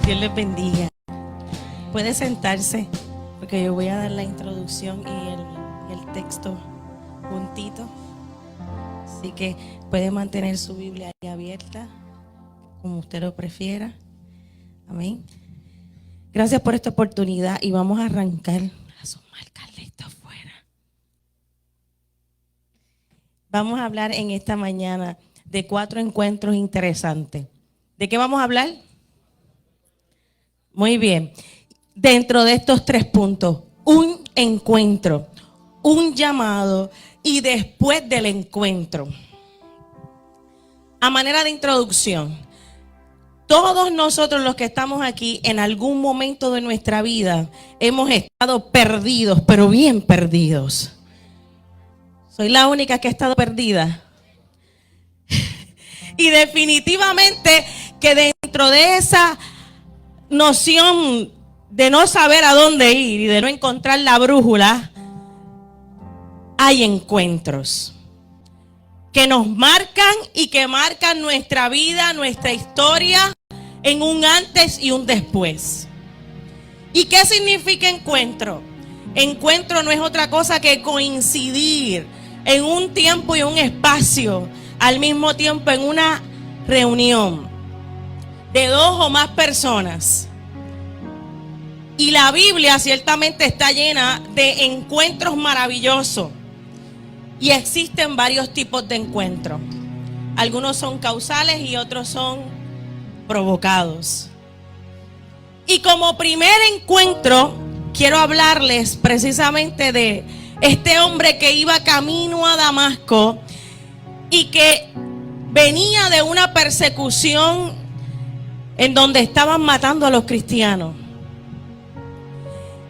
Dios les bendiga. Puede sentarse, porque yo voy a dar la introducción y el texto juntito. Así que puede mantener su Biblia ahí abierta, como usted lo prefiera. Amén. Gracias por esta oportunidad y vamos a arrancar. A sumar Carlito afuera. Vamos a hablar en esta mañana de 4 encuentros interesantes. ¿De qué vamos a hablar? Muy bien. Dentro de estos 3 puntos, un encuentro, un llamado y después del encuentro. A manera de introducción, todos nosotros los que estamos aquí en algún momento de nuestra vida hemos estado perdidos, pero bien perdidos. ¿Soy la única que ha estado perdida? Y definitivamente que dentro de esa noción de no saber a dónde ir y de no encontrar la brújula, hay encuentros que nos marcan y que marcan nuestra vida, nuestra historia en un antes y un después. ¿Y qué significa encuentro? Encuentro no es otra cosa que coincidir en un tiempo y un espacio, al mismo tiempo en una reunión de 2 o más personas. Y la Biblia ciertamente está llena de encuentros maravillosos. Y existen varios tipos de encuentros. Algunos son causales y otros son provocados. Y como primer encuentro, quiero hablarles precisamente de este hombre que iba camino a Damasco y que venía de una persecución en donde estaban matando a los cristianos.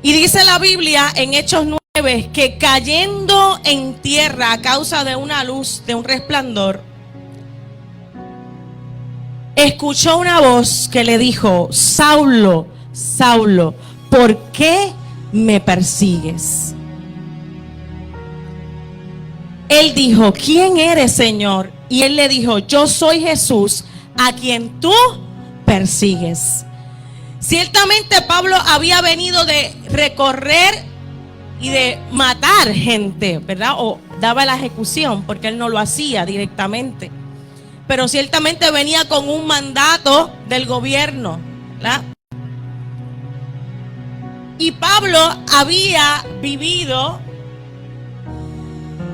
Y dice la Biblia en Hechos 9 que cayendo en tierra a causa de una luz, de un resplandor, escuchó una voz que le dijo: Saulo, Saulo, ¿por qué me persigues? Él dijo: ¿quién eres, Señor? Y él le dijo: yo soy Jesús, a quien tú persigues. Ciertamente Pablo había venido de recorrer y de matar gente, ¿verdad? O daba la ejecución, porque él no lo hacía directamente. Pero ciertamente venía con un mandato del gobierno, ¿verdad? Y Pablo había vivido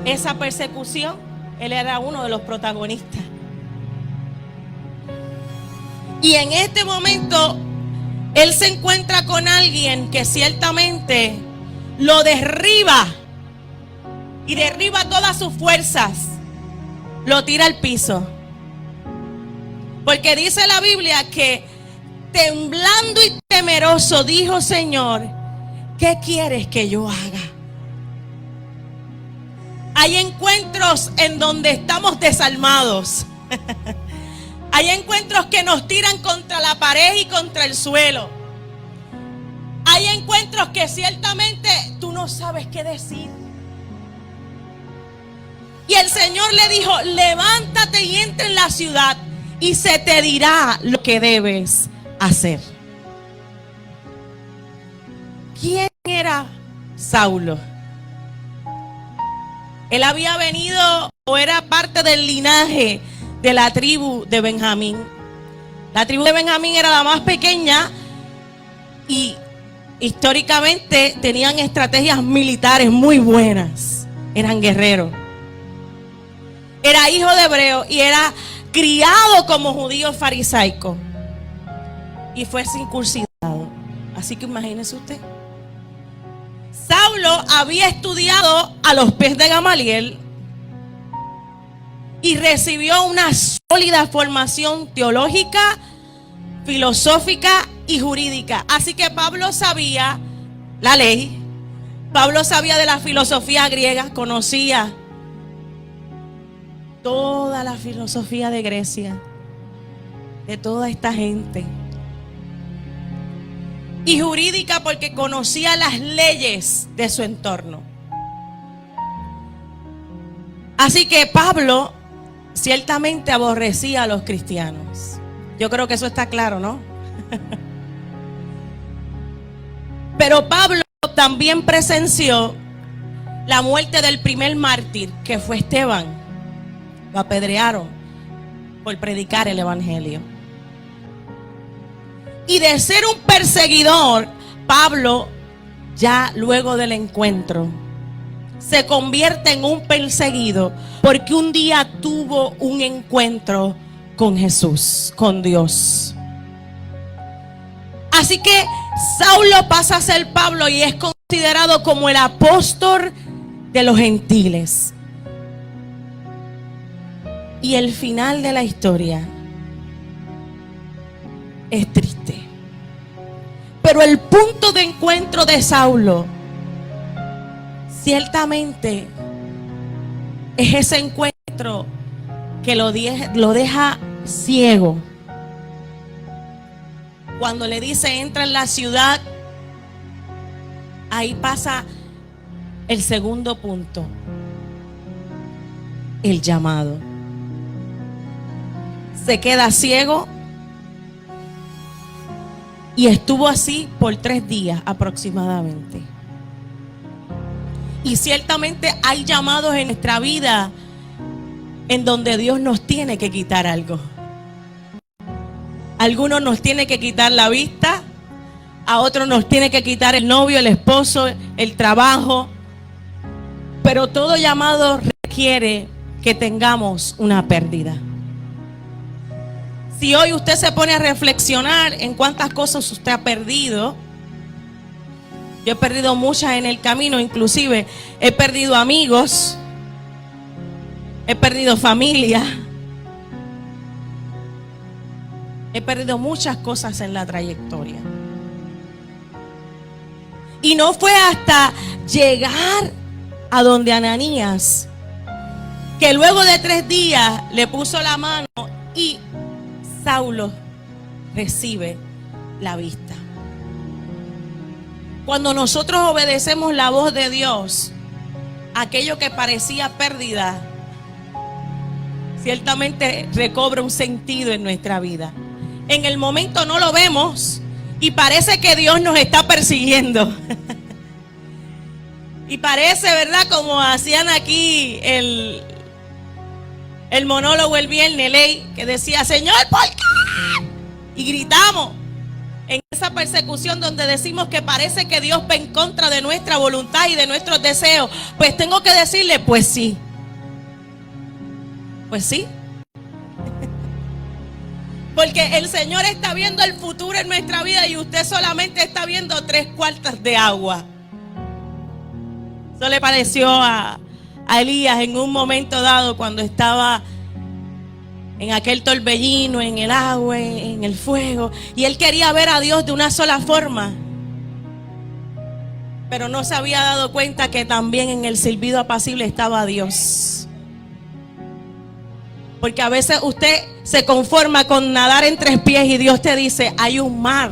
esa persecución. Él era uno de los protagonistas. Y en este momento él se encuentra con alguien que ciertamente lo derriba y derriba todas sus fuerzas, lo tira al piso. Porque dice la Biblia que temblando y temeroso dijo: Señor, ¿qué quieres que yo haga? Hay encuentros en donde estamos desarmados. Hay encuentros que nos tiran contra la pared y contra el suelo. Hay encuentros que ciertamente tú no sabes qué decir. Y el Señor le dijo: levántate y entra en la ciudad y se te dirá lo que debes hacer. ¿Quién era Saulo? Él había venido o era parte del linaje de la tribu de Benjamín. La tribu de Benjamín era la más pequeña y históricamente tenían estrategias militares muy buenas. Eran guerreros. Era hijo de hebreo y era criado como judío farisaico. Y fue circuncidado. Así que imagínese usted. Saulo había estudiado a los pies de Gamaliel y recibió una sólida formación teológica, filosófica y jurídica. Así que Pablo sabía la ley, Pablo sabía de la filosofía griega, conocía toda la filosofía de Grecia, de toda esta gente. Y jurídica porque conocía las leyes de su entorno. Así que Pablo ciertamente aborrecía a los cristianos. Yo creo que eso está claro, ¿no? Pero Pablo también presenció la muerte del primer mártir, que fue Esteban. Lo apedrearon por predicar el evangelio. Y de ser un perseguidor, Pablo, ya luego del encuentro, se convierte en un perseguido, porque un día tuvo un encuentro con Jesús, con Dios. Así que Saulo pasa a ser Pablo y es considerado como el apóstol de los gentiles. Y el final de la historia es triste. Pero el punto de encuentro de Saulo ciertamente es ese encuentro que lo deja ciego. Cuando le dice entra en la ciudad, ahí pasa el segundo punto, el llamado. Se queda ciego y estuvo así por 3 días aproximadamente. Y ciertamente hay llamados en nuestra vida en donde Dios nos tiene que quitar algo. A algunos nos tiene que quitar la vista, a otros nos tiene que quitar el novio, el esposo, el trabajo. Pero todo llamado requiere que tengamos una pérdida. Si hoy usted se pone a reflexionar en cuántas cosas usted ha perdido, yo he perdido muchas en el camino, inclusive he perdido amigos, he perdido familia, he perdido muchas cosas en la trayectoria. Y no fue hasta llegar a donde Ananías, que luego de 3 días le puso la mano y Saulo recibe la vista. Cuando nosotros obedecemos la voz de Dios, aquello que parecía pérdida, ciertamente recobra un sentido en nuestra vida. En el momento no lo vemos y parece que Dios nos está persiguiendo. Y parece, ¿verdad? Como hacían aquí el monólogo el viernes, Ley, que decía, Señor, ¿por qué? Y gritamos en esa persecución donde decimos que parece que Dios va en contra de nuestra voluntad y de nuestros deseos. Pues tengo que decirle, pues sí. Pues sí. Porque el Señor está viendo el futuro en nuestra vida y usted solamente está viendo 3/4 de agua. Eso le pareció a Elías en un momento dado cuando estaba en aquel torbellino, en el agua, en el fuego, y él quería ver a Dios de una sola forma, pero no se había dado cuenta que también en el silbido apacible estaba Dios. Porque a veces usted se conforma con nadar en 3 pies y Dios te dice, hay un mar,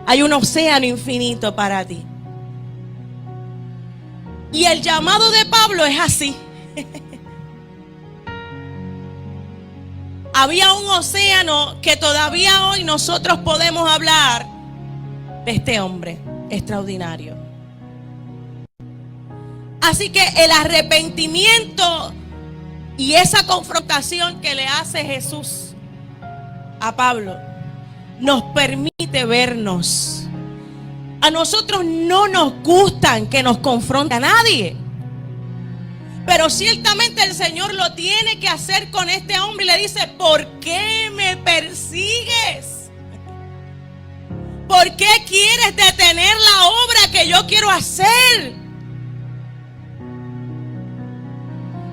hay un océano infinito para ti. Y el llamado de Pablo es así. Había un océano que todavía hoy nosotros podemos hablar de este hombre extraordinario. Así que el arrepentimiento y esa confrontación que le hace Jesús a Pablo nos permite vernos. A nosotros no nos gustan que nos confronte a nadie. Pero ciertamente el Señor lo tiene que hacer con este hombre y le dice, ¿por qué me persigues? ¿Por qué quieres detener la obra que yo quiero hacer?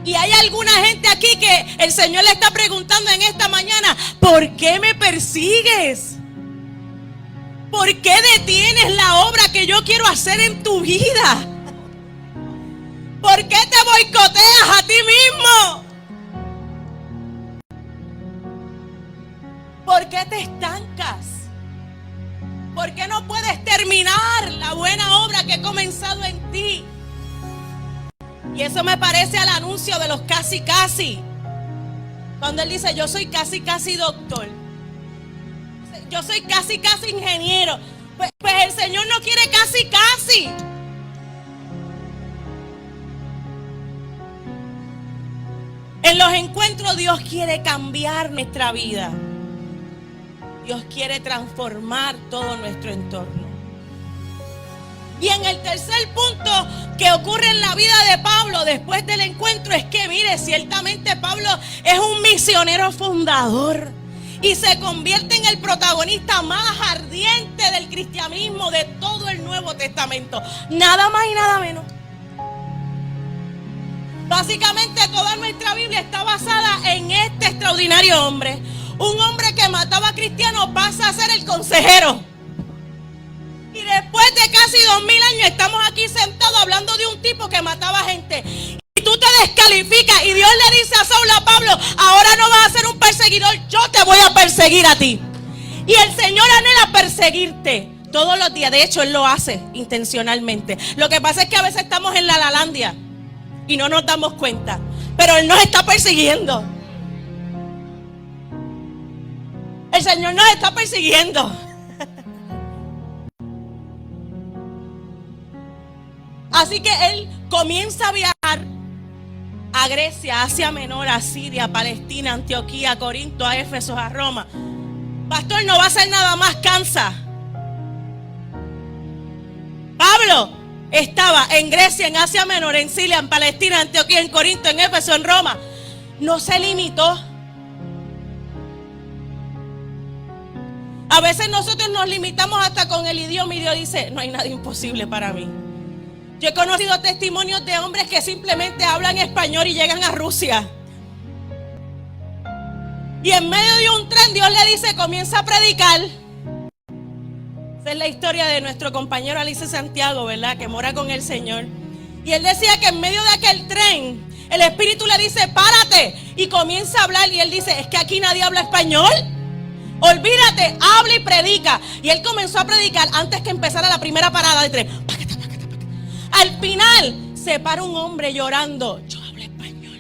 Y hay alguna gente aquí que el Señor le está preguntando en esta mañana, ¿por qué me persigues? ¿Por qué detienes la obra que yo quiero hacer en tu vida? ¿Por qué te boicoteas a ti mismo? ¿Por qué te estancas? ¿Por qué no puedes terminar la buena obra que he comenzado en ti? Y eso me parece al anuncio de los casi casi. Cuando él dice, yo soy casi casi doctor. Yo soy casi casi ingeniero. Pues el Señor no quiere casi, casi. En los encuentros Dios quiere cambiar nuestra vida. Dios quiere transformar todo nuestro entorno. Y en el tercer punto que ocurre en la vida de Pablo después del encuentro es que, mire, ciertamente Pablo es un misionero fundador y se convierte en el protagonista más ardiente del cristianismo de todo el Nuevo Testamento. Nada más y nada menos. Básicamente toda nuestra Biblia está basada en este extraordinario hombre. Un hombre que mataba a cristianos pasa a ser el consejero. Y después de casi 2000 años estamos aquí sentados hablando de un tipo que mataba gente. Y tú te descalificas y Dios le dice a Saulo, a Pablo, ahora no vas a ser un perseguidor, yo te voy a perseguir a ti. Y el Señor anhela perseguirte todos los días. De hecho, Él lo hace intencionalmente. Lo que pasa es que a veces estamos en la lalandia y no nos damos cuenta. Pero Él nos está persiguiendo. El Señor nos está persiguiendo. Así que Él comienza a viajar a Grecia, Asia Menor, a Siria, Palestina, Antioquía, Corinto, a Éfeso, a Roma. Pastor, no va a ser nada más, cansa. Pablo estaba en Grecia, en Asia Menor, en Siria, en Palestina, en Antioquía, en Corinto, en Éfeso, en Roma. No se limitó. A veces nosotros nos limitamos hasta con el idioma y Dios dice, no hay nada imposible para mí. Yo he conocido testimonios de hombres que simplemente hablan español y llegan a Rusia. Y en medio de un tren Dios le dice, comienza a predicar. Esa es la historia de nuestro compañero Alice Santiago, ¿verdad? Que mora con el Señor. Y él decía que en medio de aquel tren, el Espíritu le dice, párate. Y comienza a hablar y él dice, es que aquí nadie habla español. Olvídate, habla y predica. Y él comenzó a predicar antes que empezara la primera parada de tren. Al final se para un hombre llorando. Yo hablo español.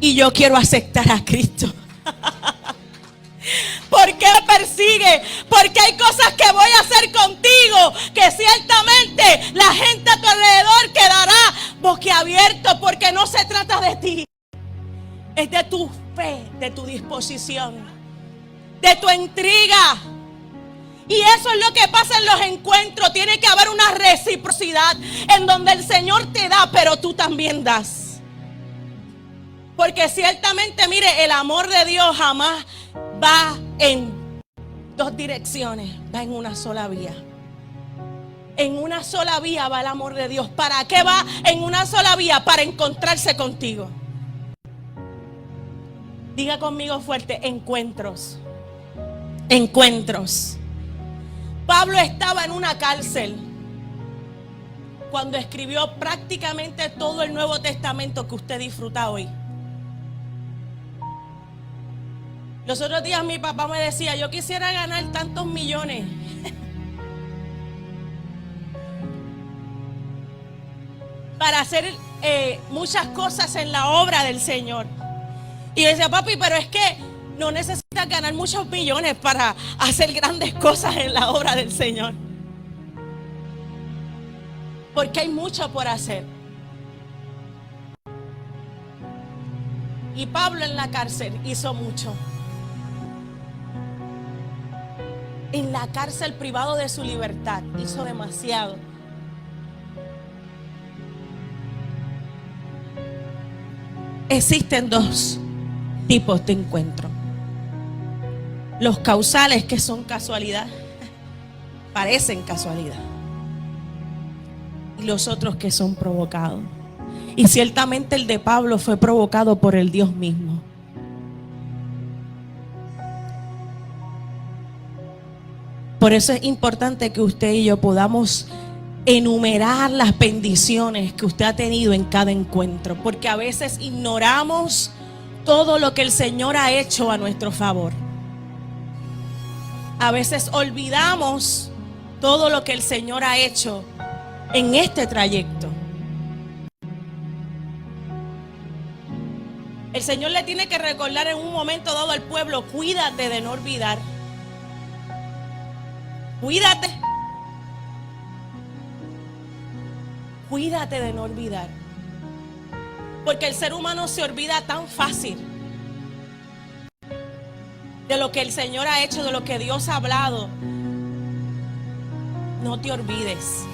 Y yo quiero aceptar a Cristo. ¿Por qué me persigue? Porque hay cosas que voy a hacer contigo que ciertamente la gente a tu alrededor quedará boquiabierto, porque no se trata de ti. Es de tu fe, de tu disposición, de tu intriga. Y eso es lo que pasa en los encuentros. Tiene que haber una reciprocidad en donde el Señor te da, pero tú también das. Porque ciertamente, mire, el amor de Dios jamás va en dos direcciones, va en una sola vía. En una sola vía va el amor de Dios. ¿Para qué va en una sola vía? Para encontrarse contigo. Diga conmigo fuerte, encuentros. Encuentros. Pablo estaba en una cárcel cuando escribió prácticamente todo el Nuevo Testamento que usted disfruta hoy. Los otros días mi papá me decía, yo quisiera ganar tantos millones. Para hacer muchas cosas en la obra del Señor. Y yo decía, papi, pero es que no necesitas ganar muchos millones para hacer grandes cosas en la obra del Señor. Porque hay mucho por hacer. Y Pablo en la cárcel hizo mucho. En la cárcel, privado de su libertad, hizo demasiado. Existen dos tipos de encuentro. Los causales, que son casualidad, parecen casualidad. Y los otros que son provocados. Y ciertamente el de Pablo fue provocado por el Dios mismo. Por eso es importante que usted y yo podamos enumerar las bendiciones que usted ha tenido en cada encuentro. Porque a veces ignoramos todo lo que el Señor ha hecho a nuestro favor. A veces olvidamos todo lo que el Señor ha hecho en este trayecto. El Señor le tiene que recordar en un momento dado al pueblo, cuídate de no olvidar Cuídate. Cuídate de no olvidar. Porque el ser humano se olvida tan fácil de lo que el Señor ha hecho, de lo que Dios ha hablado. No te olvides.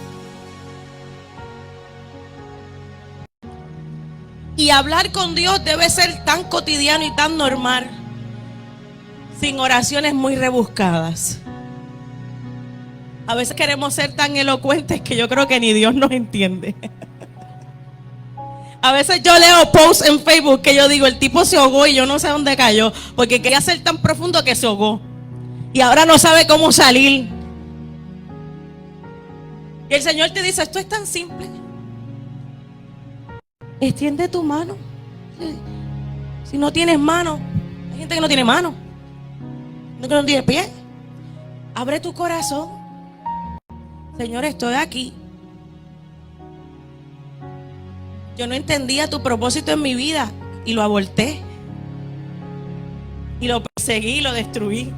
Y hablar con Dios debe ser tan cotidiano y tan normal, sin oraciones muy rebuscadas. A veces queremos ser tan elocuentes que yo creo que ni Dios nos entiende. A veces yo leo posts en Facebook que yo digo, el tipo se ahogó y yo no sé dónde cayó, porque quería ser tan profundo que se ahogó. Y ahora no sabe cómo salir. Y el Señor te dice, esto es tan simple. Extiende tu mano. Si no tienes mano, hay gente que no tiene mano, que no tiene pie. Abre tu corazón. Señor, estoy aquí. Yo no entendía tu propósito en mi vida y lo aborté. Y lo perseguí, lo destruí.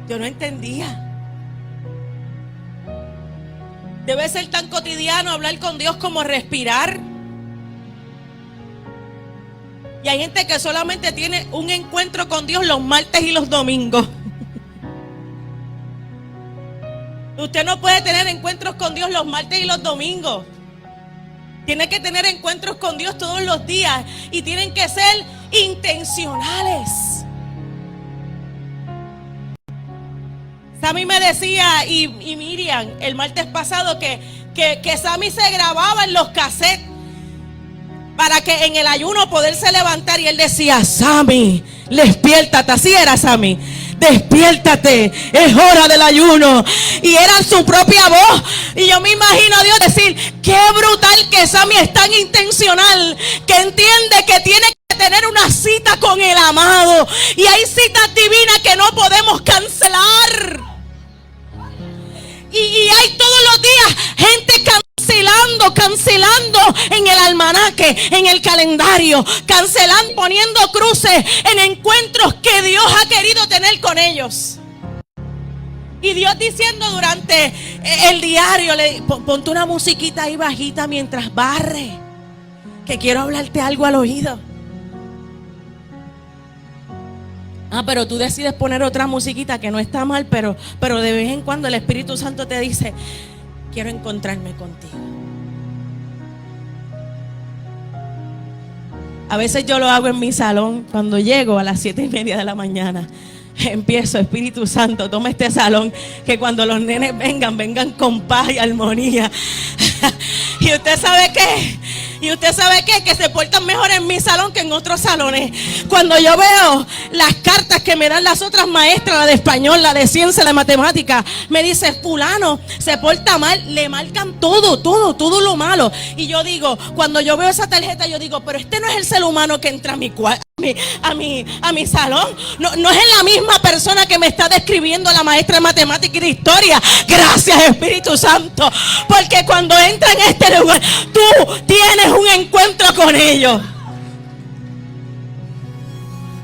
Yo no entendía. Debe ser tan cotidiano hablar con Dios como respirar. Y hay gente que solamente tiene un encuentro con Dios los martes y los domingos. Usted no puede tener encuentros con Dios los martes y los domingos. Tiene que tener encuentros con Dios todos los días. Y tienen que ser intencionales. Sammy me decía, y Miriam, el martes pasado, que Sammy se grababa en los cassettes para que en el ayuno poderse levantar. Y él decía, Sammy, despiértate. Así era Sammy. Despiértate, es hora del ayuno. Y era su propia voz. Y yo me imagino a Dios decir, qué brutal que Sammy es tan intencional, que entiende que tiene que tener una cita con el amado. Y hay citas divinas que no podemos cancelar. Y hay todos los días gente cancelando en el almanaque, en el calendario, cancelando, poniendo cruces en encuentros que Dios ha querido tener con ellos. Y Dios diciendo durante el diario, ponte una musiquita ahí bajita mientras barre, que quiero hablarte algo al oído. Pero tú decides poner otra musiquita que no está mal, pero de vez en cuando el Espíritu Santo te dice, quiero encontrarme contigo. A veces yo lo hago en mi salón. Cuando llego a las 7:30 de la mañana, empiezo, Espíritu Santo, toma este salón, que cuando los nenes vengan con paz y armonía. Y usted sabe qué, que se portan mejor en mi salón que en otros salones. Cuando yo veo las cartas que me dan las otras maestras, la de español, la de ciencia, la de matemática, me dice, fulano se porta mal, le marcan todo lo malo. Y yo digo, cuando yo veo esa tarjeta, yo digo, pero este no es el ser humano que entra a mi salón. No es la misma persona que me está describiendo la maestra de matemática y de historia. Gracias, Espíritu Santo, porque cuando entra en este lugar, tú tienes un encuentro con ellos.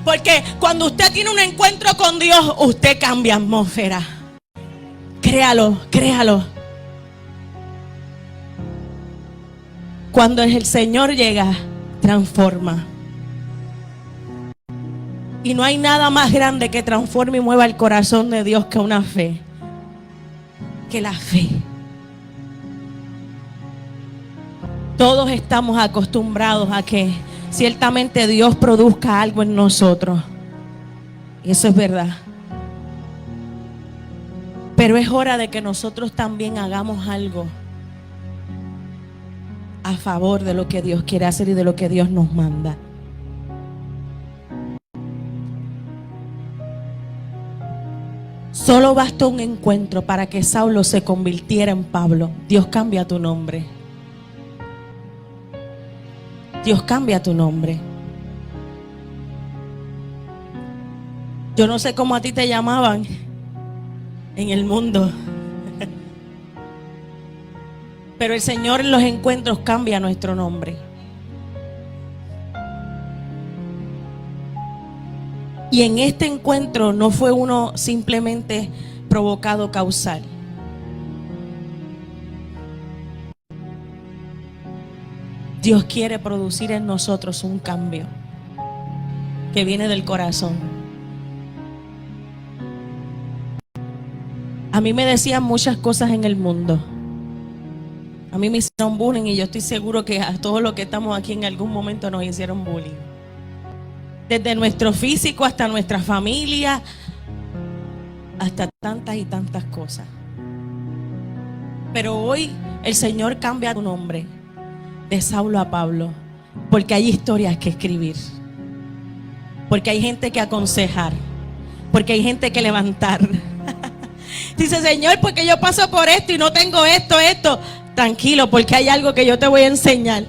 Porque cuando usted tiene un encuentro con Dios, usted cambia atmósfera. Créalo. Cuando el Señor llega, transforma. Y no hay nada más grande que transforme y mueva el corazón de Dios que una fe. Que la fe. Todos estamos acostumbrados a que ciertamente Dios produzca algo en nosotros. Y eso es verdad. Pero es hora de que nosotros también hagamos algo a favor de lo que Dios quiere hacer y de lo que Dios nos manda. Solo bastó un encuentro para que Saulo se convirtiera en Pablo. Dios cambia tu nombre. Dios cambia tu nombre. Yo no sé cómo a ti te llamaban en el mundo, pero el Señor en los encuentros cambia nuestro nombre. Y en este encuentro no fue uno simplemente provocado causal. Dios quiere producir en nosotros un cambio que viene del corazón. A mí me decían muchas cosas en el mundo. A mí me hicieron bullying y yo estoy seguro que a todos los que estamos aquí en algún momento nos hicieron bullying. Desde nuestro físico hasta nuestra familia, hasta tantas y tantas cosas. Pero hoy el Señor cambia tu nombre de Saulo a Pablo, porque hay historias que escribir, porque hay gente que aconsejar, porque hay gente que levantar. Dice, Señor, porque yo paso por esto y no tengo esto. Tranquilo, porque hay algo que yo te voy a enseñar.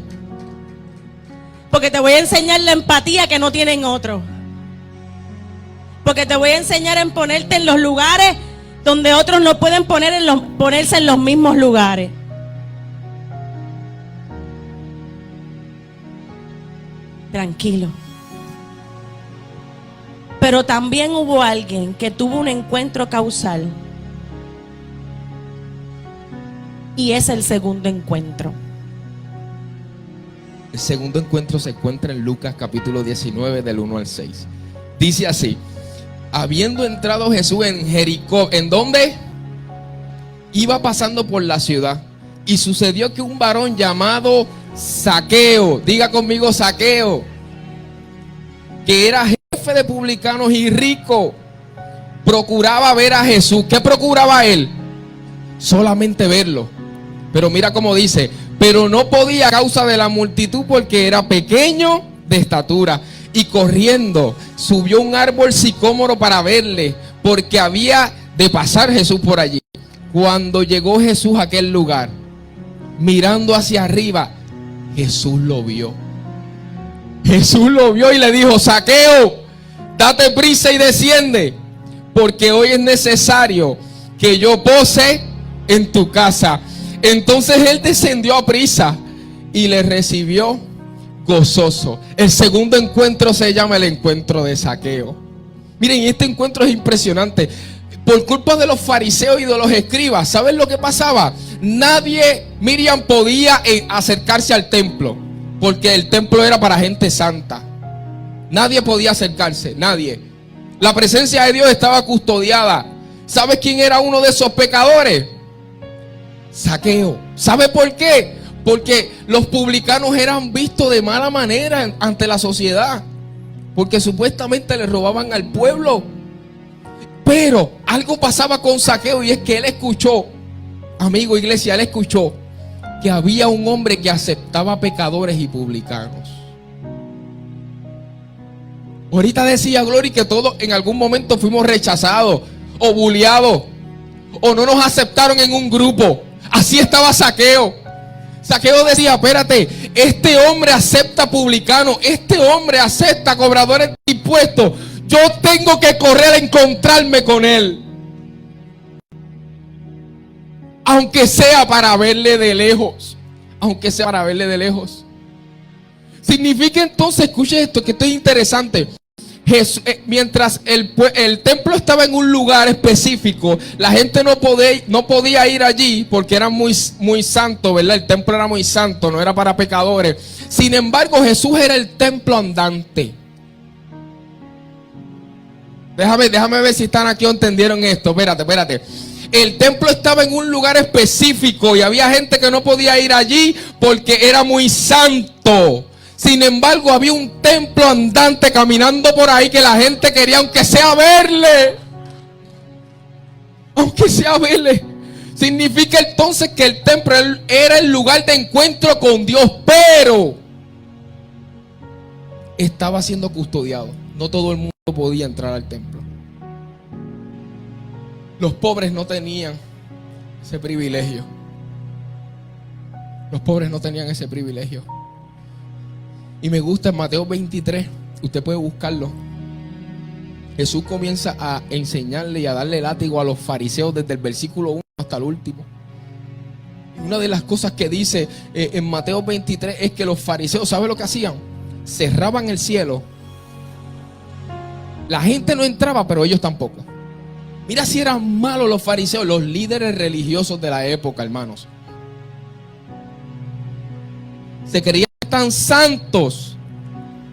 Porque te voy a enseñar la empatía que no tienen otros. Porque te voy a enseñar en ponerte en los lugares donde otros no pueden ponerse en los mismos lugares. Tranquilo. Pero también hubo alguien que tuvo un encuentro causal. Y es el segundo encuentro. El segundo encuentro se encuentra en Lucas capítulo 19 del 1 al 6. Dice así: habiendo entrado Jesús en Jericó, ¿en dónde? Iba pasando por la ciudad. Y sucedió que un varón llamado Zaqueo, diga conmigo Zaqueo, que era jefe de publicanos y rico, procuraba ver a Jesús. ¿Qué procuraba él? Solamente verlo. Pero mira cómo dice: pero no podía a causa de la multitud, porque era pequeño de estatura. Y corriendo subió un árbol sicómoro para verle, porque había de pasar Jesús por allí. Cuando llegó Jesús a aquel lugar, mirando hacia arriba, Jesús lo vio. Jesús lo vio y le dijo: Zaqueo, date prisa y desciende, porque hoy es necesario que yo pose en tu casa. Entonces él descendió a prisa y le recibió gozoso. El segundo encuentro se llama el encuentro de Zaqueo. Miren, este encuentro es impresionante. Por culpa de los fariseos y de los escribas, ¿saben lo que pasaba? Nadie, Miriam, podía acercarse al templo, porque el templo era para gente santa. Nadie podía acercarse, nadie. La presencia de Dios estaba custodiada. ¿Sabes quién era uno de esos pecadores? Zaqueo. ¿Sabe por qué? Porque los publicanos eran vistos de mala manera ante la sociedad, porque supuestamente le robaban al pueblo. Pero algo pasaba con Zaqueo, y es que él escuchó, amigo iglesia, él escuchó que había un hombre que aceptaba pecadores y publicanos. Ahorita decía Glory que todos en algún momento fuimos rechazados o bulleados, o no nos aceptaron en un grupo. Así estaba Zaqueo. Zaqueo decía: espérate, este hombre acepta publicanos, este hombre acepta cobradores de impuestos. Yo tengo que correr a encontrarme con él, aunque sea para verle de lejos. Aunque sea para verle de lejos. Significa entonces, escuche esto, que esto es interesante. Mientras el templo estaba en un lugar específico, la gente no podía ir allí porque era muy santo, ¿verdad? El templo era muy santo, no era para pecadores. Sin embargo, Jesús era el templo andante. Déjame ver si están aquí o entendieron esto. Espérate. El templo estaba en un lugar específico y había gente que no podía ir allí porque era muy santo. Sin embargo, había un templo andante caminando por ahí que la gente quería, aunque sea verle. Aunque sea verle. Significa entonces que el templo era el lugar de encuentro con Dios, pero estaba siendo custodiado. No todo el mundo podía entrar al templo. Los pobres no tenían ese privilegio. Los pobres no tenían ese privilegio. Y me gusta en Mateo 23, usted puede buscarlo. Jesús comienza a enseñarle y a darle látigo a los fariseos desde el versículo 1 hasta el último. Y una de las cosas que dice en Mateo 23 es que los fariseos, ¿sabe lo que hacían? Cerraban el cielo. La gente no entraba, pero ellos tampoco. Mira si eran malos los fariseos, los líderes religiosos de la época, hermanos. Se creían tan santos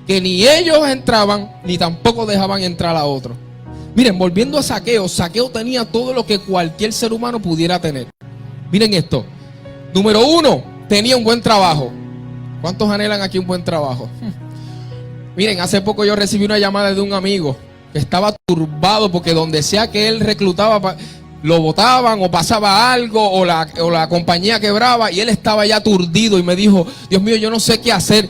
que ni ellos entraban, ni tampoco dejaban entrar a otros. Miren, volviendo a Zaqueo, Zaqueo tenía todo lo que cualquier ser humano pudiera tener. Miren esto. Número 1, tenía un buen trabajo. ¿Cuántos anhelan aquí un buen trabajo? Miren, hace poco yo recibí una llamada de un amigo que estaba turbado porque donde sea que él reclutaba, lo botaban o pasaba algo o la compañía quebraba y él estaba ya aturdido y me dijo, Dios mío, yo no sé qué hacer.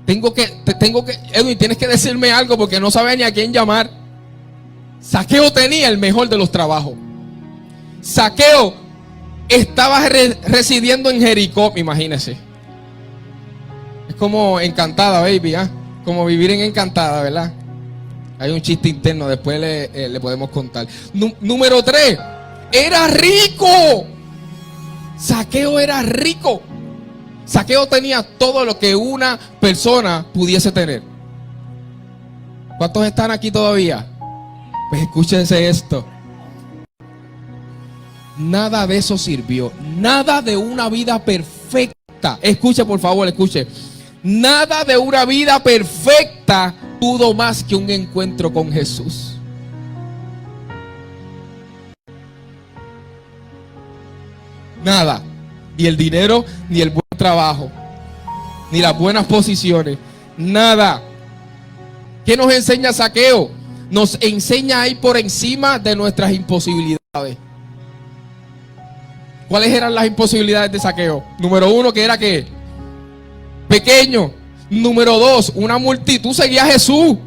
Edwin, tienes que decirme algo porque no sabía ni a quién llamar. Zaqueo tenía el mejor de los trabajos. Zaqueo estaba residiendo en Jericó, imagínense. Es como Encantada, baby, ¿eh? Como vivir en Encantada, ¿verdad? Hay un chiste interno, después le podemos contar. Número 3, era rico. Zaqueo era rico. Zaqueo tenía todo lo que una persona pudiese tener. ¿Cuántos están aquí todavía? Pues escúchense esto. Nada de eso sirvió. Nada de una vida perfecta. Escuche, por favor, escuche. Nada de una vida perfecta pudo más que un encuentro con Jesús. Nada. Ni el dinero, ni el buen trabajo, ni las buenas posiciones. Nada. ¿Qué nos enseña Zaqueo? Nos enseña a ir por encima de nuestras imposibilidades. ¿Cuáles eran las imposibilidades de Zaqueo? Número 1, que era ¿qué? Pequeño. Número 2, una multitud seguía a Jesús.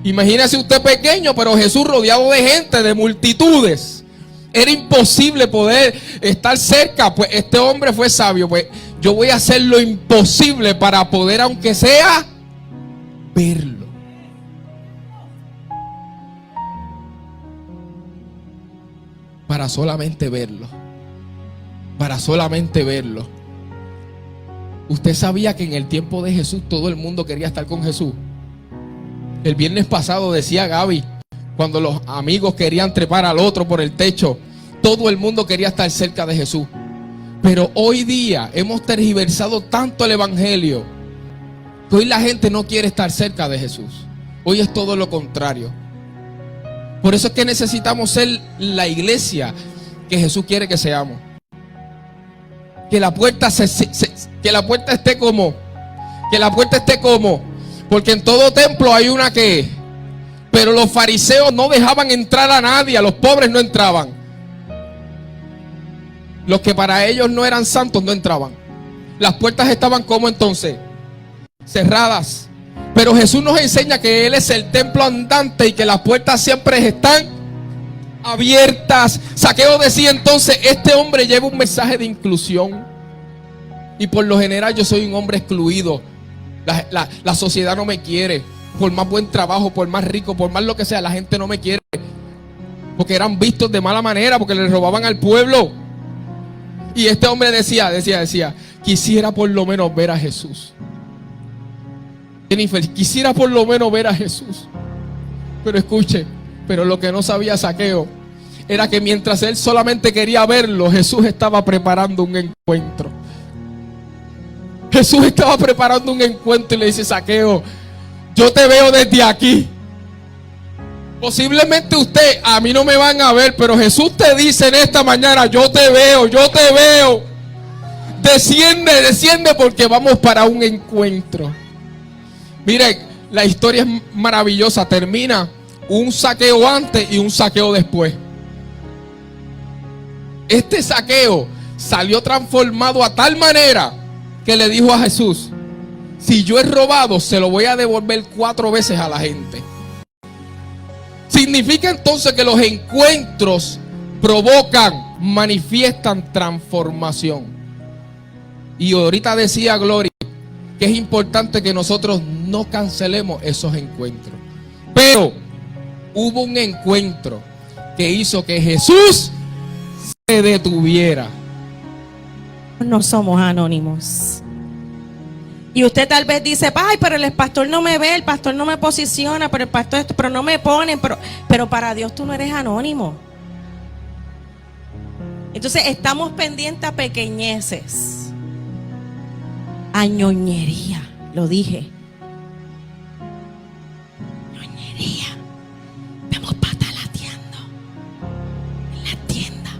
Imagínese usted pequeño, pero Jesús rodeado de gente, de multitudes. Era imposible poder estar cerca. Pues este hombre fue sabio. Pues yo voy a hacer lo imposible para poder, aunque sea, verlo. Para solamente verlo. Para solamente verlo. ¿Usted sabía que en el tiempo de Jesús todo el mundo quería estar con Jesús? El viernes pasado decía Gaby, cuando los amigos querían trepar al otro por el techo, todo el mundo quería estar cerca de Jesús. Pero hoy día hemos tergiversado tanto el evangelio que hoy la gente no quiere estar cerca de Jesús. Hoy es todo lo contrario. Por eso es que necesitamos ser la iglesia que Jesús quiere que seamos. Que la puerta que la puerta esté como, porque en todo templo hay una que, pero los fariseos no dejaban entrar a nadie, a los pobres no entraban. Los que para ellos no eran santos no entraban. Las puertas estaban como entonces, cerradas. Pero Jesús nos enseña que Él es el templo andante y que las puertas siempre están abiertas. Zaqueo decía entonces, este hombre lleva un mensaje de inclusión. Y por lo general yo soy un hombre excluido. La sociedad no me quiere. Por más buen trabajo, por más rico, por más lo que sea, la gente no me quiere. Porque eran vistos de mala manera, porque le robaban al pueblo. Y este hombre decía, quisiera por lo menos ver a Jesús. Jennifer, quisiera por lo menos ver a Jesús. Pero escuche, pero lo que no sabía Zaqueo era que mientras él solamente quería verlo, Jesús estaba preparando un encuentro. Jesús estaba preparando un encuentro y le dice, Zaqueo, yo te veo desde aquí. Posiblemente usted, a mí no me van a ver, pero Jesús te dice en esta mañana, yo te veo. Desciende porque vamos para un encuentro. Miren, la historia es maravillosa. Termina un Zaqueo antes y un Zaqueo después. Este Zaqueo salió transformado a tal manera que le dijo a Jesús, si yo he robado, se lo voy a devolver 4 veces a la gente. Significa entonces que los encuentros provocan, manifiestan transformación. Y ahorita decía Gloria que es importante que nosotros no cancelemos esos encuentros. Pero hubo un encuentro que hizo que Jesús se detuviera. No somos anónimos. Y usted tal vez dice, ay, pero el pastor no me ve, el pastor no me posiciona, pero el pastor esto, pero no me ponen, pero para Dios tú no eres anónimo. Entonces estamos pendientes a pequeñeces, a ñoñería, lo dije. Ñoñería. Estamos patalateando en las tiendas.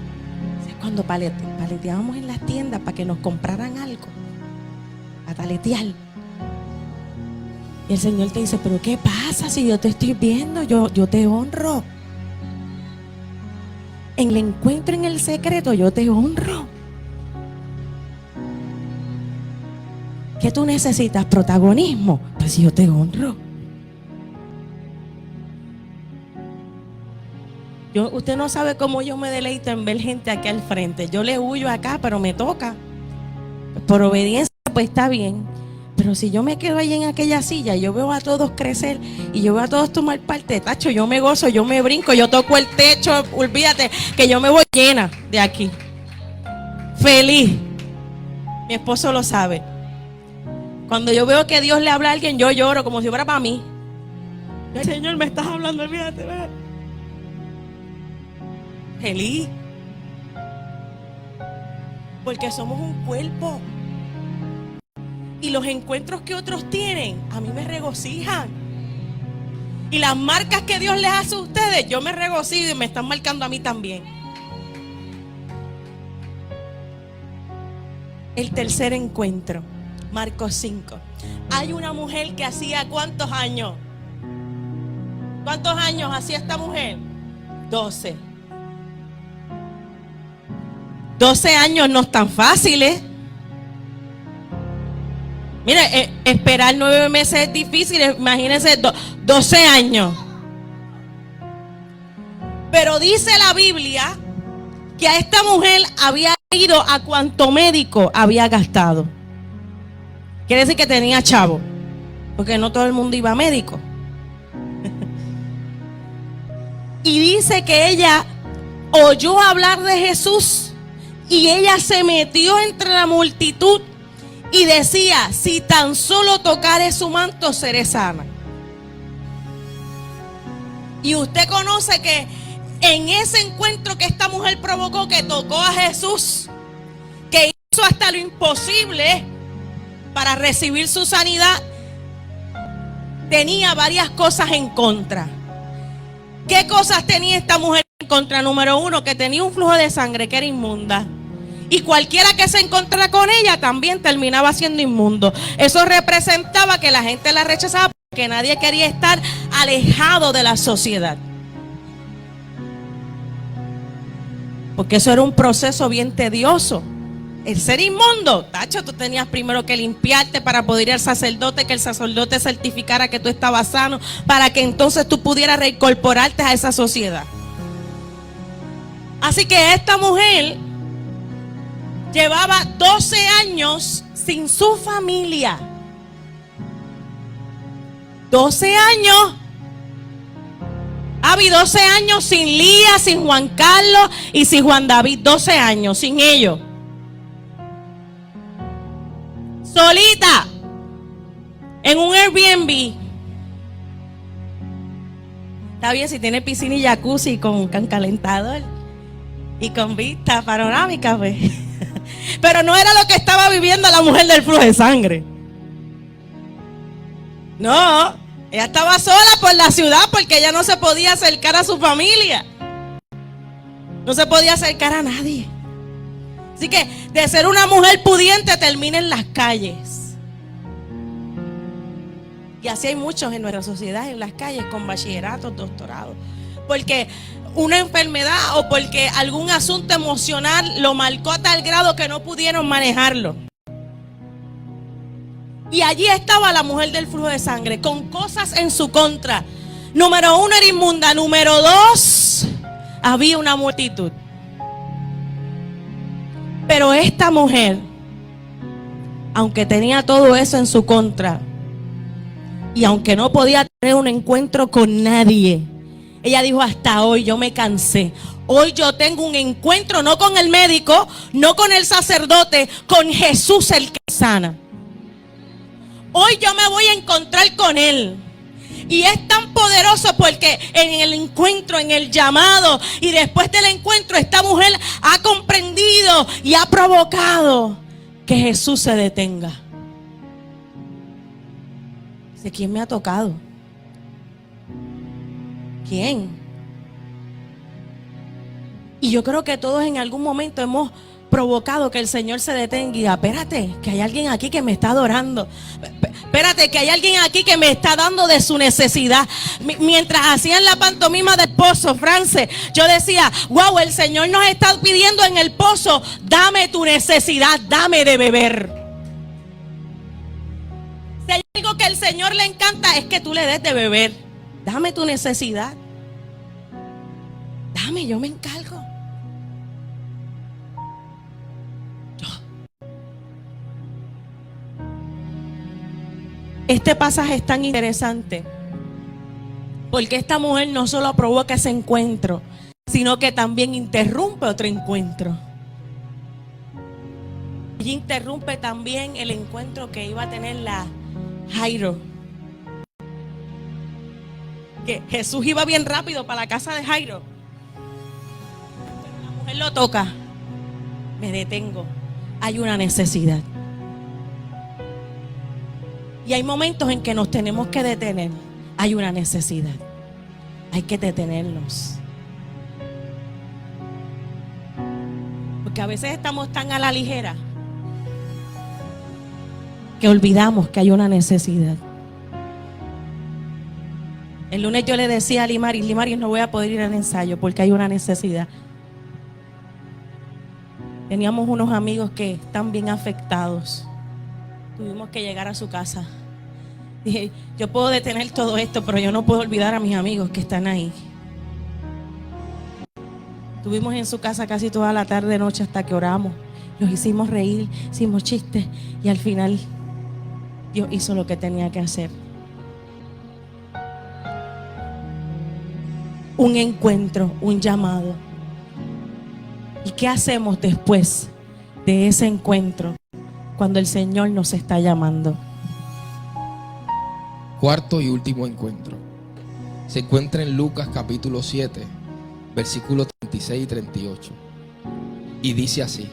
Cuando paleteábamos en las tiendas para que nos compraran algo, pataletear. Y el Señor te dice, pero ¿qué pasa si yo te estoy viendo? Yo te honro. En el encuentro, en el secreto, yo te honro. ¿Qué tú necesitas? ¿Protagonismo? Pues yo te honro. Usted no sabe cómo yo me deleito en ver gente aquí al frente. Yo le huyo acá, pero me toca. Por obediencia, pues está bien. Pero si yo me quedo ahí en aquella silla, yo veo a todos crecer y yo veo a todos tomar parte, tacho, yo me gozo, yo me brinco, yo toco el techo, olvídate que yo me voy llena de aquí. Feliz. Mi esposo lo sabe. Cuando yo veo que Dios le habla a alguien, yo lloro como si fuera para mí. El Señor, me estás hablando, olvídate. Feliz. Porque somos un cuerpo. Y los encuentros que otros tienen, a mí me regocijan. Y las marcas que Dios les hace a ustedes, yo me regocijo y me están marcando a mí también. El tercer encuentro, Marcos 5. Hay una mujer que hacía ¿cuántos años? ¿Cuántos años hacía esta mujer? 12. 12 años no están fáciles. Mire, esperar 9 meses es difícil, imagínense 12 años. Pero dice la Biblia que a esta mujer había ido a cuanto médico había gastado. Quiere decir que tenía chavo, porque no todo el mundo iba a médico. Y dice que ella oyó hablar de Jesús y ella se metió entre la multitud y decía, si tan solo tocare su manto, seré sana. Y usted conoce que en ese encuentro que esta mujer provocó, que tocó a Jesús, que hizo hasta lo imposible para recibir su sanidad, tenía varias cosas en contra. ¿Qué cosas tenía esta mujer en contra? Número 1, que tenía un flujo de sangre que era inmunda. Y cualquiera que se encontrara con ella también terminaba siendo inmundo. Eso representaba que la gente la rechazaba porque nadie quería estar alejado de la sociedad. Porque eso era un proceso bien tedioso. El ser inmundo, tacho, tú tenías primero que limpiarte para poder ir al sacerdote, que el sacerdote certificara que tú estabas sano, para que entonces tú pudieras reincorporarte a esa sociedad. Así que esta mujer llevaba 12 años sin su familia. 12 años. Había 12 años sin Lía, sin Juan Carlos y sin Juan David. 12 años sin ellos. Solita. En un Airbnb. Está bien si tiene piscina y jacuzzi con calentador. Y con vista panorámica, pues. Pero no era lo que estaba viviendo la mujer del flujo de sangre. No, ella estaba sola por la ciudad porque ella no se podía acercar a su familia. No se podía acercar a nadie. Así que de ser una mujer pudiente termina en las calles. Y así hay muchos en nuestra sociedad, en las calles, con bachilleratos, doctorados. Porque una enfermedad o porque algún asunto emocional lo marcó a tal grado que no pudieron manejarlo. Y allí estaba la mujer del flujo de sangre con cosas en su contra. Número 1, era inmunda. Número 2, había una multitud. Pero esta mujer, aunque tenía todo eso en su contra y aunque no podía tener un encuentro con nadie, ella dijo, hasta hoy yo me cansé. Hoy yo tengo un encuentro no con el médico, no con el sacerdote, con Jesús el que sana. Hoy yo me voy a encontrar con Él. Y es tan poderoso porque en el encuentro, en el llamado y después del encuentro, esta mujer ha comprendido y ha provocado que Jesús se detenga. Dice, ¿quién me ha tocado? ¿Quién? Y yo creo que todos en algún momento hemos provocado que el Señor se detenga y diga, espérate, que hay alguien aquí que me está adorando. Espérate, que hay alguien aquí que me está dando de su necesidad. Mientras hacían la pantomima del pozo, France, yo decía, wow, el Señor nos está pidiendo en el pozo, dame tu necesidad, dame de beber. Si hay algo que al Señor le encanta es que tú le des de beber. Dame tu necesidad. Dame, yo me encargo. Este pasaje es tan interesante porque esta mujer no solo provoca ese encuentro, sino que también interrumpe otro encuentro. Y interrumpe también el encuentro que iba a tener la Jairo. Que Jesús iba bien rápido para la casa de Jairo. Pero la mujer lo toca. Me detengo. Hay una necesidad. Y hay momentos en que nos tenemos que detener. Hay una necesidad. Hay que detenernos. Porque a veces estamos tan a la ligera que olvidamos que hay una necesidad. El lunes yo le decía a Limaris, no voy a poder ir al ensayo porque hay una necesidad. Teníamos unos amigos que están bien afectados. Tuvimos que llegar a su casa. Dije, yo puedo detener todo esto, pero yo no puedo olvidar a mis amigos que están ahí. Estuvimos en su casa casi toda la tarde, noche, hasta que oramos. Los hicimos reír, hicimos chistes y al final Dios hizo lo que tenía que hacer. Un encuentro, un llamado. ¿Y qué hacemos después de ese encuentro? Cuando el Señor nos está llamando. Cuarto y último encuentro. Se encuentra en Lucas capítulo 7, versículos 36 y 38. Y dice así: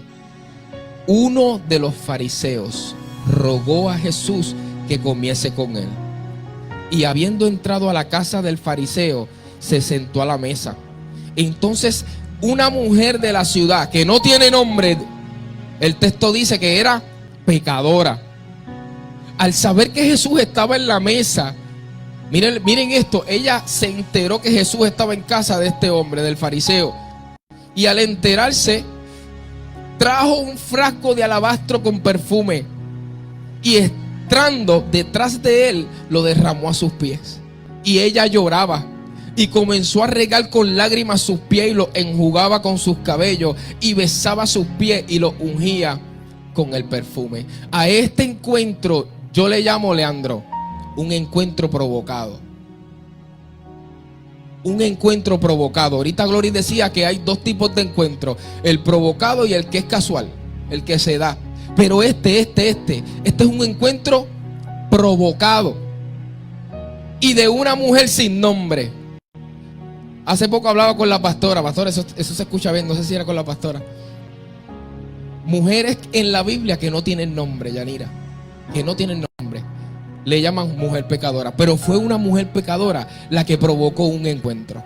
uno de los fariseos rogó a Jesús que comiese con él. Y habiendo entrado a la casa del fariseo, se sentó a la mesa. Entonces una mujer de la ciudad, que no tiene nombre, el texto dice que era pecadora, al saber que Jesús estaba en la mesa, miren esto, ella se enteró que Jesús estaba en casa de este hombre, del fariseo, y al enterarse trajo un frasco de alabastro con perfume y entrando detrás de él lo derramó a sus pies. Y ella lloraba y comenzó a regar con lágrimas sus pies y los enjugaba con sus cabellos y besaba sus pies y los ungía con el perfume. A este encuentro yo le llamo, Leandro, un encuentro provocado. Un encuentro provocado. Ahorita Glory decía que hay dos tipos de encuentros: el provocado y el que es casual, el que se da. Pero este es un encuentro provocado y de una mujer sin nombre. Hace poco hablaba con la pastora. Pastora, eso se escucha bien, no sé si era con la pastora. Mujeres en la Biblia que no tienen nombre, Yanira, que no tienen nombre, le llaman mujer pecadora. Pero fue una mujer pecadora la que provocó un encuentro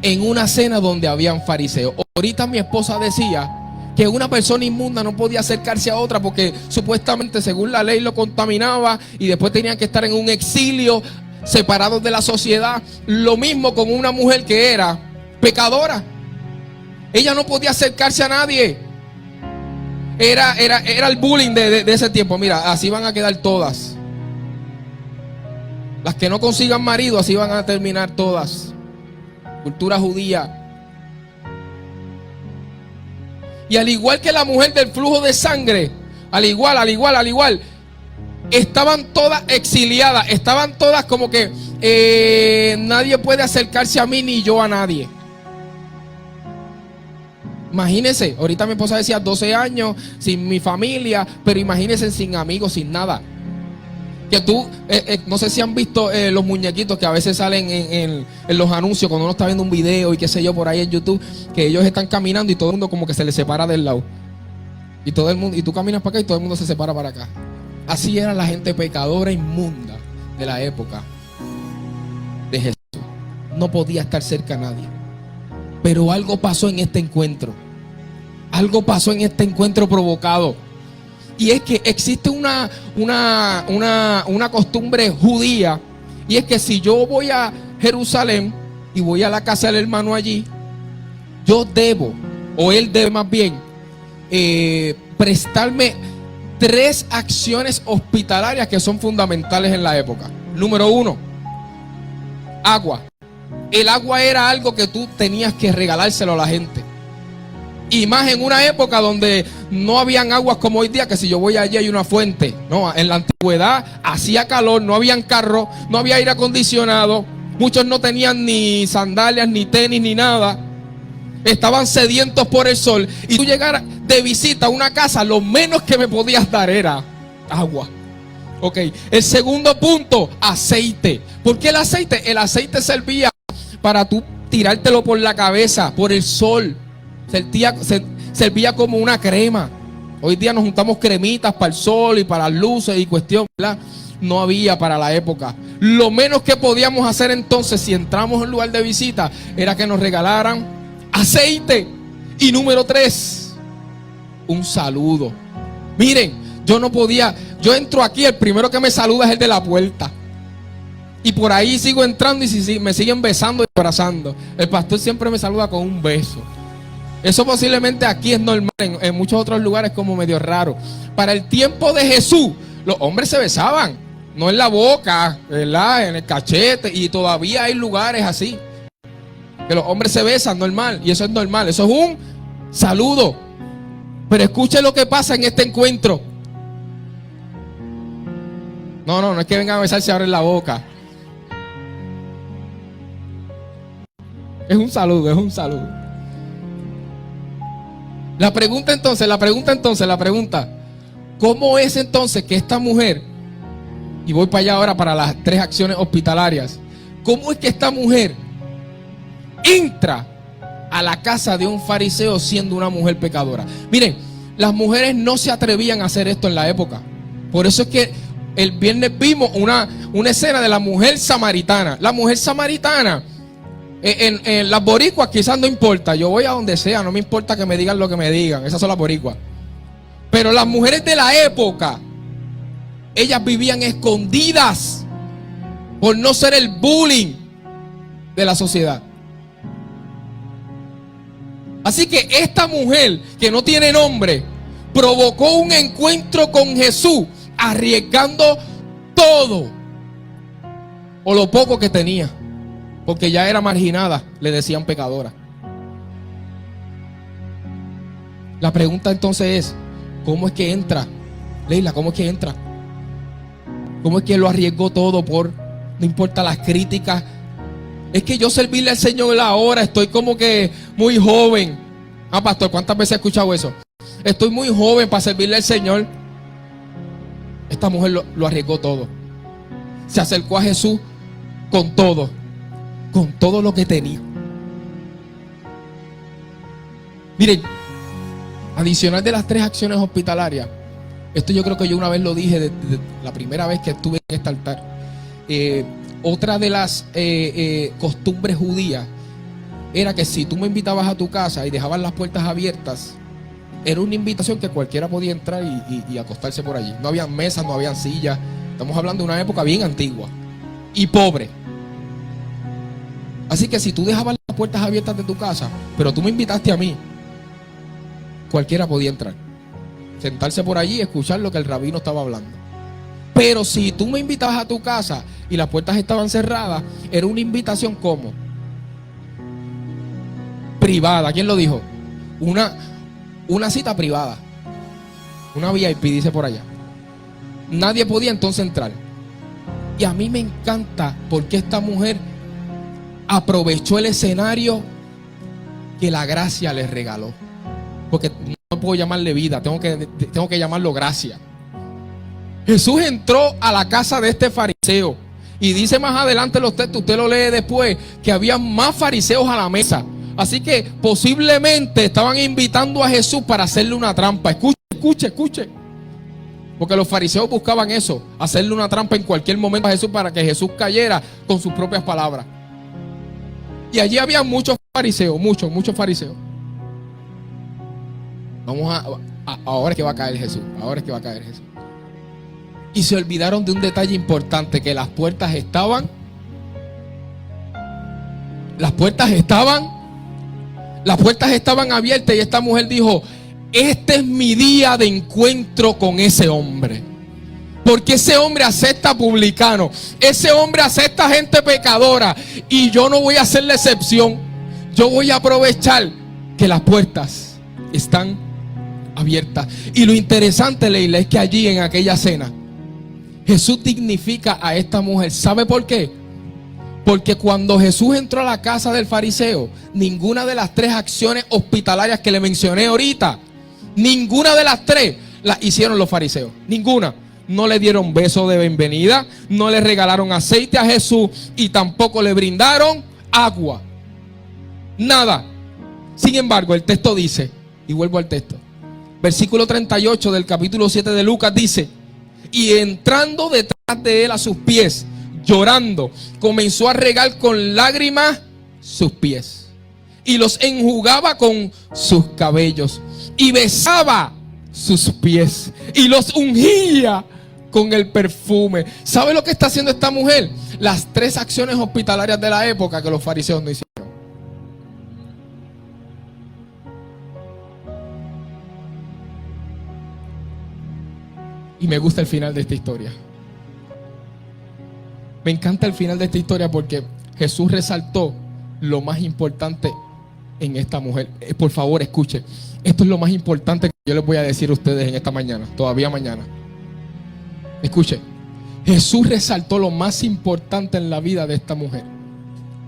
en una cena donde habían fariseos. Ahorita mi esposa decía que una persona inmunda no podía acercarse a otra porque supuestamente según la ley lo contaminaba y después tenían que estar en un exilio, separados de la sociedad. Lo mismo con una mujer que era pecadora. Ella no podía acercarse a nadie. Era el bullying de ese tiempo. Mira, así van a quedar todas. Las que no consigan marido, así van a terminar todas. Cultura judía. Y al igual que la mujer del flujo de sangre, al igual, estaban todas exiliadas. Estaban todas como que nadie puede acercarse a mí ni yo a nadie. Imagínense, ahorita mi esposa decía 12 años, sin mi familia, pero imagínense sin amigos, sin nada. Que tú, no sé si han visto los muñequitos que a veces salen en los anuncios cuando uno está viendo un video y qué sé yo por ahí en YouTube, que ellos están caminando y todo el mundo como que se les separa del lado. Y todo el mundo, y tú caminas para acá y todo el mundo se separa para acá. Así era la gente pecadora, inmunda de la época de Jesús. No podía estar cerca a nadie. Pero algo pasó en este encuentro. Algo pasó en este encuentro provocado. Y es que existe una costumbre judía. Y es que si yo voy a Jerusalén y voy a la casa del hermano allí, yo debo, o él debe más bien, prestarme 3 acciones hospitalarias que son fundamentales en la época. Número 1, agua. El agua era algo que tú tenías que regalárselo a la gente. Y más en una época donde no habían aguas como hoy día, que si yo voy allí hay una fuente. No, en la antigüedad hacía calor, no habían carros, no había aire acondicionado. Muchos no tenían ni sandalias, ni tenis, ni nada. Estaban sedientos por el sol. Y tú llegar de visita a una casa, lo menos que me podías dar era agua. Ok, el segundo punto, aceite. ¿Por qué el aceite? El aceite servía para tú tirártelo por la cabeza, por el sol. Servía como una crema. Hoy día nos juntamos cremitas para el sol y para las luces y cuestión, ¿verdad? No había para la época. Lo menos que podíamos hacer entonces, si entramos en un lugar de visita, era que nos regalaran aceite. Y número 3, un saludo. Miren, yo no podía, yo entro aquí, el primero que me saluda es el de la puerta. Y por ahí sigo entrando y si me siguen besando y abrazando. El pastor siempre me saluda con un beso. Eso posiblemente aquí es normal, en muchos otros lugares como medio raro. Para el tiempo de Jesús, los hombres se besaban, no en la boca, ¿verdad? En el cachete, y todavía hay lugares así, que los hombres se besan normal, y eso es normal, eso es un saludo. Pero escuche lo que pasa en este encuentro. No es que vengan a besarse ahora en la boca. Es un saludo, es un saludo. La pregunta, ¿cómo es entonces que esta mujer, y voy para allá ahora para las 3 acciones hospitalarias, cómo es que esta mujer entra a la casa de un fariseo siendo una mujer pecadora? Miren, las mujeres no se atrevían a hacer esto en la época. Por eso es que el viernes vimos una escena de la mujer samaritana. La mujer samaritana, en las boricuas quizás no importa, yo voy a donde sea, no me importa que me digan lo que me digan, esas son las boricuas. Pero las mujeres de la época, ellas vivían escondidas por no ser el bullying de la sociedad. Así que esta mujer que no tiene nombre provocó un encuentro con Jesús arriesgando todo o lo poco que tenía. Porque ya era marginada, le decían pecadora. La pregunta entonces es, ¿cómo es que entra? Leila, ¿cómo es que entra? ¿Cómo es que lo arriesgó todo por, no importa las críticas? Es que yo servirle al Señor ahora, estoy como que muy joven. Ah, pastor, ¿cuántas veces he escuchado eso? Estoy muy joven para servirle al Señor. Esta mujer lo arriesgó todo. Se acercó a Jesús con todo lo que tenía. Miren, adicional de las 3 acciones hospitalarias, esto yo creo que yo una vez lo dije de la primera vez que estuve en este altar. Otra de las costumbres judías era que si tú me invitabas a tu casa y dejabas las puertas abiertas, era una invitación que cualquiera podía entrar y acostarse por allí. No habían mesas, no habían sillas. Estamos hablando de una época bien antigua y pobre. Así que si tú dejabas las puertas abiertas de tu casa, pero tú me invitaste a mí, cualquiera podía entrar, sentarse por allí y escuchar lo que el rabino estaba hablando. Pero si tú me invitabas a tu casa y las puertas estaban cerradas, era una invitación como privada. ¿Quién lo dijo? Una cita privada, una VIP, dice por allá. Nadie podía entonces entrar. Y a mí me encanta porque esta mujer aprovechó el escenario que la gracia les regaló. porque no puedo llamarle vida, tengo que llamarlo gracia. Jesús entró a la casa de este fariseo y dice más adelante los textos, usted lo lee después, que había más fariseos a la mesa. Así que posiblemente estaban invitando a Jesús para hacerle una trampa. Escuche. Porque los fariseos buscaban eso, hacerle una trampa en cualquier momento a Jesús para que Jesús cayera con sus propias palabras. Y allí había muchos fariseos, muchos fariseos. Ahora es que va a caer Jesús, Y se olvidaron de un detalle importante, que las puertas estaban abiertas, y esta mujer dijo: este es mi día de encuentro con ese hombre. Porque ese hombre acepta publicano, ese hombre acepta gente pecadora, y yo no voy a hacer la excepción. Yo voy a aprovechar que las puertas están abiertas. Y lo interesante, Leila, es que allí en aquella cena Jesús dignifica a esta mujer. ¿Sabe por qué? Porque cuando Jesús entró a la casa del fariseo, ninguna de las 3 acciones hospitalarias que le mencioné ahorita, ninguna de las 3 las hicieron los fariseos. Ninguna. No le dieron beso de bienvenida, no le regalaron aceite a Jesús y tampoco le brindaron agua. Nada. Sin embargo, el texto dice, y vuelvo al texto, versículo 38 del capítulo 7 de Lucas dice: y entrando detrás de él a sus pies, llorando, comenzó a regar con lágrimas sus pies y los enjugaba con sus cabellos y besaba sus pies y los ungía con el perfume. ¿Sabe lo que está haciendo esta mujer? Las 3 acciones hospitalarias de la época que los fariseos no hicieron. Y me gusta el final de esta historia. Me encanta el final de esta historia porque Jesús resaltó lo más importante en esta mujer. Por favor, escuche. Esto es lo más importante que yo les voy a decir a ustedes en esta mañana, todavía mañana. Escuche. Jesús resaltó lo más importante en la vida de esta mujer.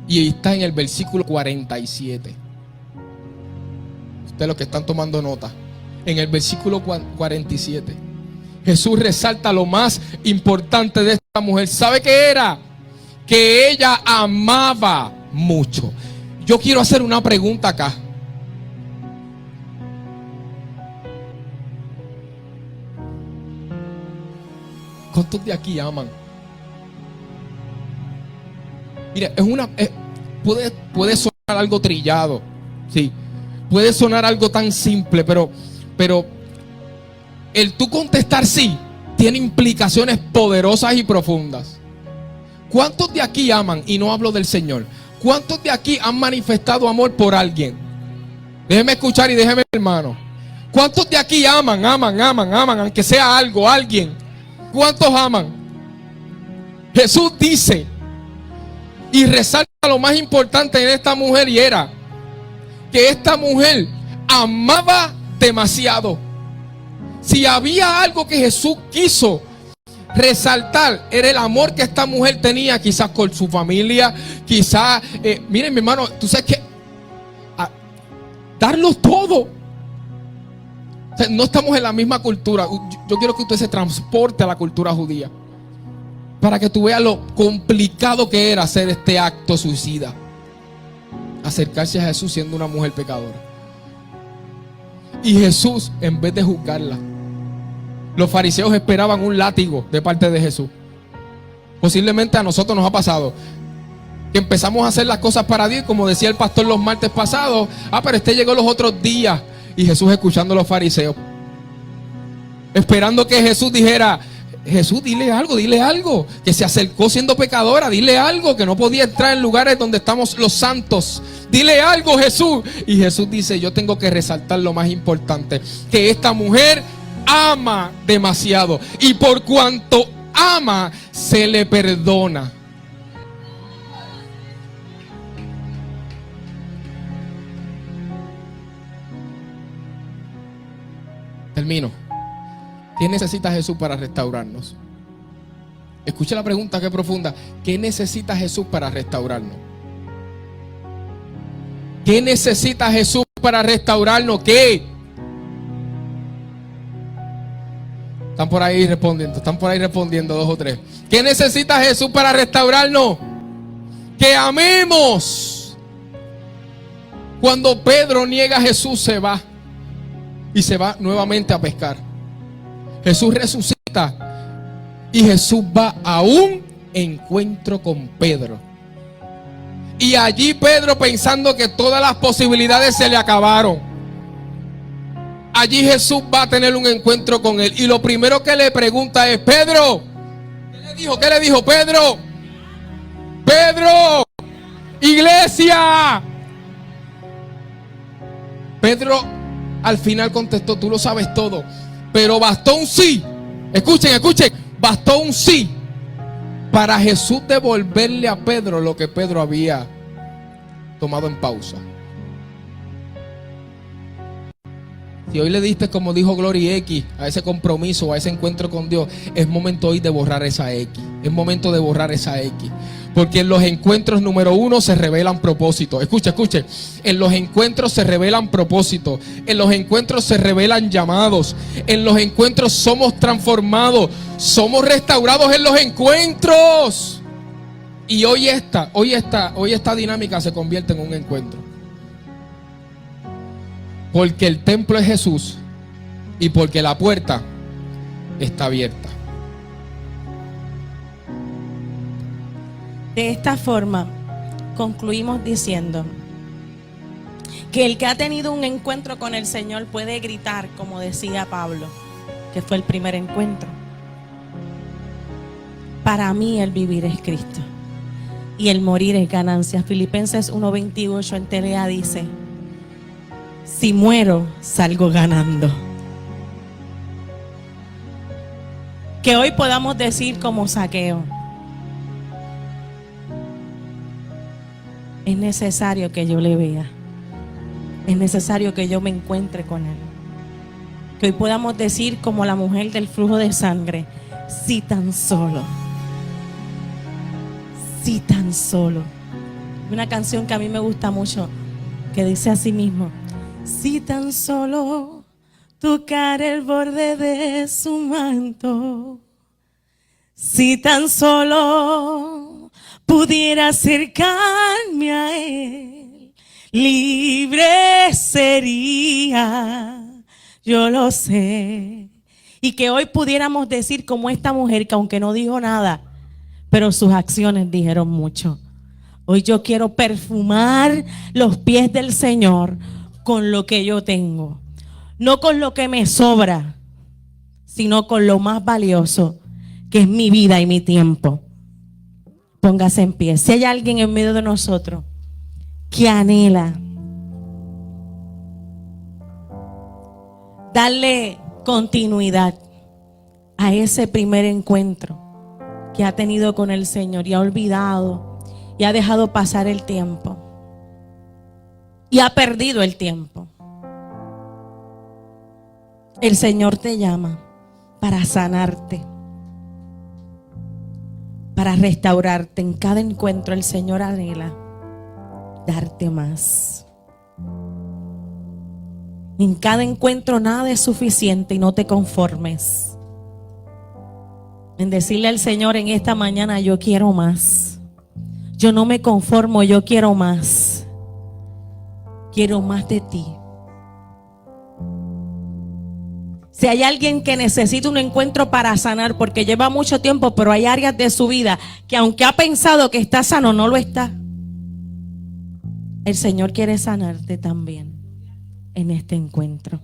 Y está en el versículo 47. Ustedes los que están tomando nota. En el versículo 47. Jesús resalta lo más importante de esta mujer. ¿Sabe qué era? Que ella amaba mucho. Yo quiero hacer una pregunta acá. ¿Cuántos de aquí aman? Mira, puede sonar algo trillado, sí. Puede sonar algo tan simple, pero el tú contestar sí tiene implicaciones poderosas y profundas. ¿Cuántos de aquí aman? Y no hablo del Señor. ¿Cuántos de aquí han manifestado amor por alguien? Déjeme escuchar y déjeme, hermano. ¿Cuántos de aquí aman, aunque sea algo, alguien? ¿Cuántos aman? Jesús dice y resalta lo más importante en esta mujer, y era que esta mujer amaba demasiado. Si había algo que Jesús quiso resaltar, era el amor que esta mujer tenía, quizás con su familia, quizás, miren mi hermano, tú sabes que darlo todo. O sea, no estamos en la misma cultura. Yo quiero que usted se transporte a la cultura judía para que tú veas lo complicado que era hacer este acto suicida, acercarse a Jesús siendo una mujer pecadora. Y Jesús, en vez de juzgarla, los fariseos esperaban un látigo de parte de Jesús. Posiblemente a nosotros nos ha pasado que empezamos a hacer las cosas para Dios, como decía el pastor los martes pasados. Pero este llegó los otros días. Y Jesús escuchando a los fariseos, esperando que Jesús dijera: Jesús, dile algo, que se acercó siendo pecadora, dile algo, que no podía entrar en lugares donde estamos los santos, dile algo, Jesús. Y Jesús dice: yo tengo que resaltar lo más importante, que esta mujer ama demasiado, y por cuanto ama, se le perdona. Termino. ¿Qué necesita Jesús para restaurarnos? Escucha la pregunta, que profunda. ¿Qué necesita Jesús para restaurarnos? ¿Qué necesita Jesús para restaurarnos? ¿Qué? Están por ahí respondiendo 2 o 3. ¿Qué necesita Jesús para restaurarnos? Que amemos. Cuando Pedro niega a Jesús, se va. Y se va nuevamente a pescar. Jesús resucita. Y Jesús va a un encuentro con Pedro. Y allí Pedro, pensando que todas las posibilidades se le acabaron, allí Jesús va a tener un encuentro con él. Y lo primero que le pregunta es: Pedro, ¿qué le dijo Pedro? Pedro, iglesia. Pedro al final contestó: tú lo sabes todo, pero bastó un sí. Escuchen, bastó un sí para Jesús devolverle a Pedro lo que Pedro había tomado en pausa. Si hoy le diste, como dijo Glory X, a ese compromiso, a ese encuentro con Dios, es momento hoy de borrar esa X. Es momento de borrar esa X. Porque en los encuentros, número 1, se revelan propósitos. Escuche. En los encuentros se revelan propósitos. En los encuentros se revelan llamados. En los encuentros somos transformados. Somos restaurados en los encuentros. Y hoy esta dinámica se convierte en un encuentro. Porque el templo es Jesús y porque la puerta está abierta. De esta forma, concluimos diciendo que el que ha tenido un encuentro con el Señor puede gritar, como decía Pablo, que fue el primer encuentro: para mí el vivir es Cristo y el morir es ganancia. Filipenses 1:28 en TLA dice: si muero, salgo ganando. Que hoy podamos decir como Zaqueo: es necesario que yo le vea, es necesario que yo me encuentre con él. Que hoy podamos decir como la mujer del flujo de sangre: si tan solo. Una canción que a mí me gusta mucho, que dice así mismo: si tan solo tocar el borde de su manto, si tan solo pudiera acercarme a él, libre sería, yo lo sé. Y que hoy pudiéramos decir como esta mujer, que aunque no dijo nada, pero sus acciones dijeron mucho. Hoy yo quiero perfumar los pies del Señor con lo que yo tengo, no con lo que me sobra, sino con lo más valioso, que es mi vida y mi tiempo. Póngase en pie. Si hay alguien en medio de nosotros que anhela darle continuidad a ese primer encuentro que ha tenido con el Señor y ha olvidado y ha dejado pasar el tiempo y ha perdido el tiempo, el Señor te llama para sanarte, para restaurarte. En cada encuentro el Señor anhela darte más. En cada encuentro nada es suficiente y no te conformes. En decirle al Señor en esta mañana: yo quiero más. Yo no me conformo, yo quiero más. Quiero más de ti. Si hay alguien que necesita un encuentro para sanar, porque lleva mucho tiempo, pero hay áreas de su vida que aunque ha pensado que está sano, no lo está. El Señor quiere sanarte también en este encuentro.